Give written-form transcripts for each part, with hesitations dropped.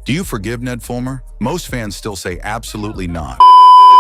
Do you forgive Ned Fulmer? Most fans still say absolutely not.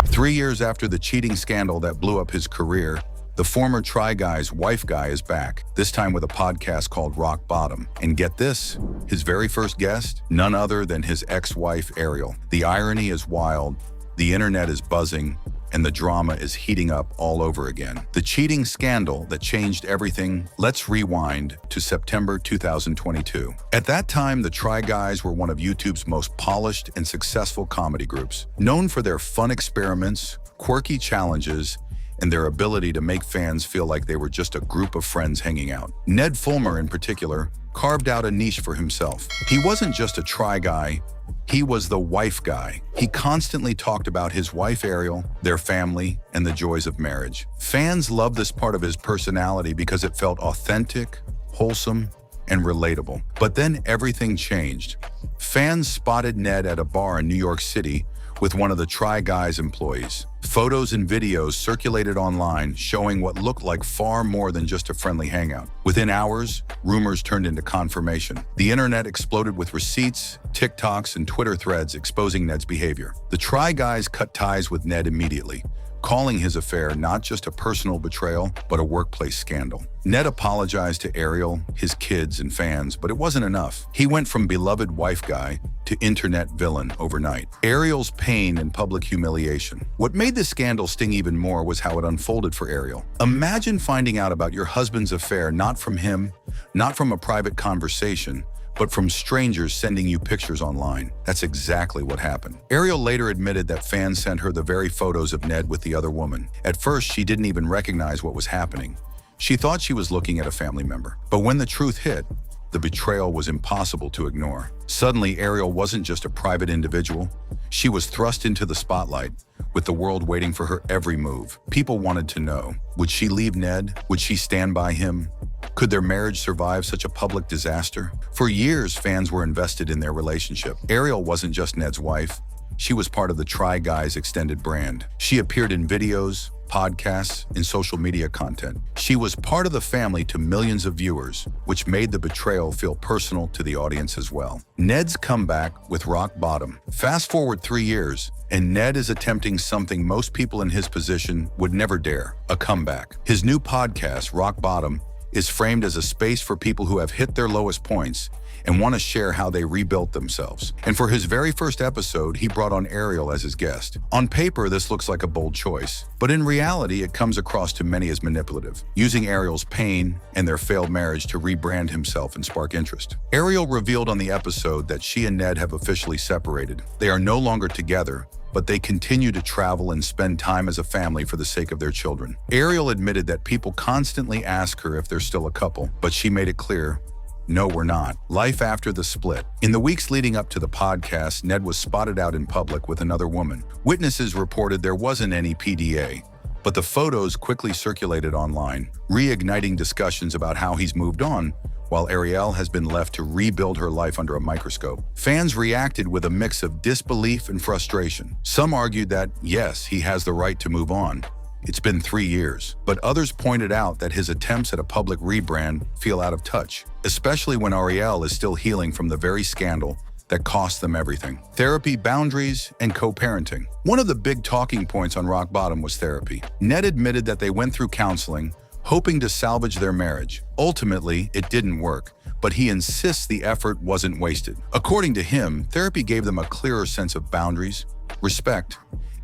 3 years after the cheating scandal that blew up his career, the former Try Guy's wife guy is back, this time with a podcast called Rock Bottom. And get this, his very first guest, none other than his ex-wife, Ariel. The irony is wild, the internet is buzzing, and the drama is heating up all over again. The cheating scandal that changed everything, let's rewind to September 2022. At that time, the Try Guys were one of YouTube's most polished and successful comedy groups, known for their fun experiments, quirky challenges, and their ability to make fans feel like they were just a group of friends hanging out. Ned Fulmer, in particular, carved out a niche for himself. He wasn't just a Try Guy, he was the wife guy. He constantly talked about his wife Ariel, their family, and the joys of marriage. Fans loved this part of his personality because it felt authentic, wholesome, and relatable. But then everything changed. Fans spotted Ned at a bar in New York City with one of the Try Guys' employees. Photos and videos circulated online showing what looked like far more than just a friendly hangout. Within hours, rumors turned into confirmation. The internet exploded with receipts, TikToks, and Twitter threads exposing Ned's behavior. The Try Guys cut ties with Ned immediately, calling his affair not just a personal betrayal, but a workplace scandal. Ned apologized to Ariel, his kids, and fans, but it wasn't enough. He went from beloved wife guy to internet villain overnight. Ariel's pain and public humiliation. What made this scandal sting even more was how it unfolded for Ariel. Imagine finding out about your husband's affair not from him, not from a private conversation, but from strangers sending you pictures online. That's exactly what happened. Ariel later admitted that fans sent her the very photos of Ned with the other woman. At first, she didn't even recognize what was happening. She thought she was looking at a family member. But when the truth hit, the betrayal was impossible to ignore. Suddenly, Ariel wasn't just a private individual. She was thrust into the spotlight, with the world waiting for her every move. People wanted to know, would she leave Ned? Would she stand by him? Could their marriage survive such a public disaster? For years, fans were invested in their relationship. Ariel wasn't just Ned's wife. She was part of the Try Guys extended brand. She appeared in videos, podcasts, and social media content. She was part of the family to millions of viewers, which made the betrayal feel personal to the audience as well. Ned's comeback with Rock Bottom. Fast forward 3 years, and Ned is attempting something most people in his position would never dare, a comeback. His new podcast, Rock Bottom, is framed as a space for people who have hit their lowest points and want to share how they rebuilt themselves. And for his very first episode, he brought on Ariel as his guest. On paper, this looks like a bold choice, but in reality, it comes across to many as manipulative, using Ariel's pain and their failed marriage to rebrand himself and spark interest. Ariel revealed on the episode that she and Ned have officially separated. They are no longer together, but they continue to travel and spend time as a family for the sake of their children. Ariel admitted that people constantly ask her if they're still a couple, but she made it clear, no, we're not. Life after the split. In the weeks leading up to the podcast, Ned was spotted out in public with another woman. Witnesses reported there wasn't any PDA, but the photos quickly circulated online, reigniting discussions about how he's moved on, while Ariel has been left to rebuild her life under a microscope. Fans reacted with a mix of disbelief and frustration. Some argued that, yes, he has the right to move on. It's been 3 years. But others pointed out that his attempts at a public rebrand feel out of touch, especially when Ariel is still healing from the very scandal that cost them everything. Therapy, boundaries, and co-parenting. One of the big talking points on Rock Bottom was therapy. Ned admitted that they went through counseling, hoping to salvage their marriage. Ultimately, it didn't work, but he insists the effort wasn't wasted. According to him, therapy gave them a clearer sense of boundaries, respect,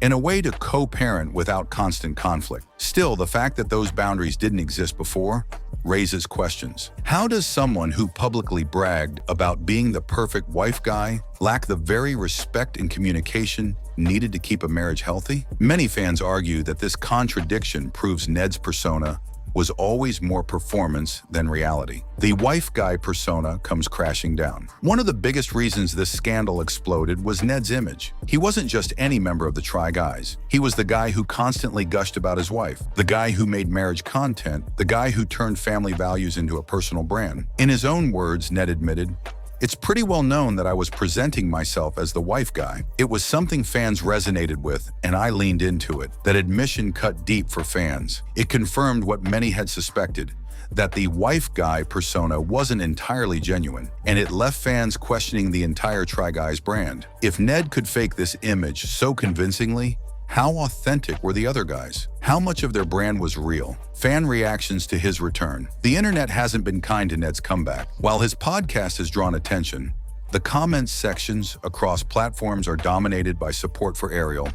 and a way to co-parent without constant conflict. Still, the fact that those boundaries didn't exist before raises questions. How does someone who publicly bragged about being the perfect wife guy lack the very respect and communication needed to keep a marriage healthy? Many fans argue that this contradiction proves Ned's persona was always more performance than reality. The wife guy persona comes crashing down. One of the biggest reasons this scandal exploded was Ned's image. He wasn't just any member of the Try Guys. He was the guy who constantly gushed about his wife, the guy who made marriage content, the guy who turned family values into a personal brand. In his own words, Ned admitted, "It's pretty well known that I was presenting myself as the wife guy. It was something fans resonated with, and I leaned into it." That admission cut deep for fans. It confirmed what many had suspected, that the wife guy persona wasn't entirely genuine, and it left fans questioning the entire Try Guys brand. If Ned could fake this image so convincingly, how authentic were the other guys? How much of their brand was real? Fan reactions to his return. The internet hasn't been kind to Ned's comeback. While his podcast has drawn attention, the comments sections across platforms are dominated by support for Ariel,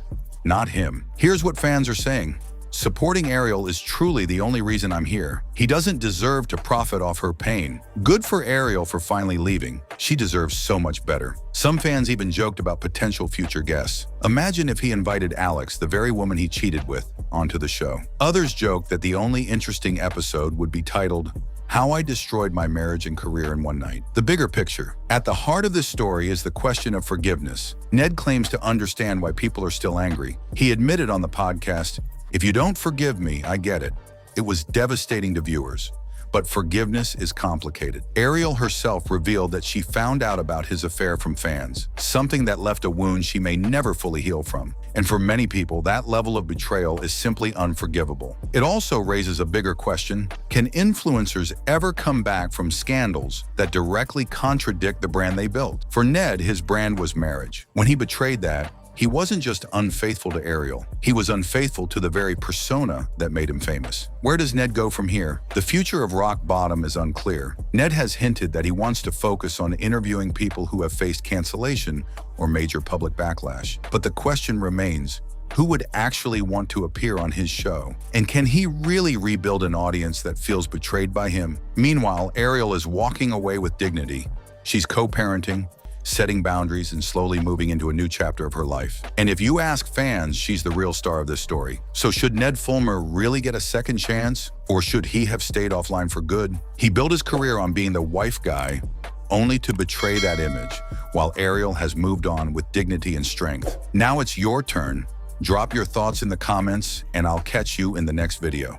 not him. Here's what fans are saying. Supporting Ariel is truly the only reason I'm here. He doesn't deserve to profit off her pain. Good for Ariel for finally leaving. She deserves so much better. Some fans even joked about potential future guests. Imagine if he invited Alex, the very woman he cheated with, onto the show. Others joked that the only interesting episode would be titled, How I Destroyed My Marriage and Career in One Night. The bigger picture. At the heart of this story is the question of forgiveness. Ned claims to understand why people are still angry. He admitted on the podcast, "If you don't forgive me, I get it. It was devastating to viewers. But forgiveness is complicated." Ariel herself revealed that she found out about his affair from fans, something that left a wound she may never fully heal from. And for many people, that level of betrayal is simply unforgivable. It also raises a bigger question. Can influencers ever come back from scandals that directly contradict the brand they built? For Ned, his brand was marriage. When he betrayed that, he wasn't just unfaithful to Ariel, he was unfaithful to the very persona that made him famous. Where does Ned go from here? The future of Rock Bottom is unclear. Ned has hinted that he wants to focus on interviewing people who have faced cancellation or major public backlash. But the question remains, who would actually want to appear on his show? And can he really rebuild an audience that feels betrayed by him? Meanwhile, Ariel is walking away with dignity. She's co-parenting, setting boundaries, and slowly moving into a new chapter of her life. And if you ask fans, she's the real star of this story. So should Ned Fulmer really get a second chance? Or should he have stayed offline for good? He built his career on being the wife guy, only to betray that image, while Ariel has moved on with dignity and strength. Now it's your turn. Drop your thoughts in the comments, and I'll catch you in the next video.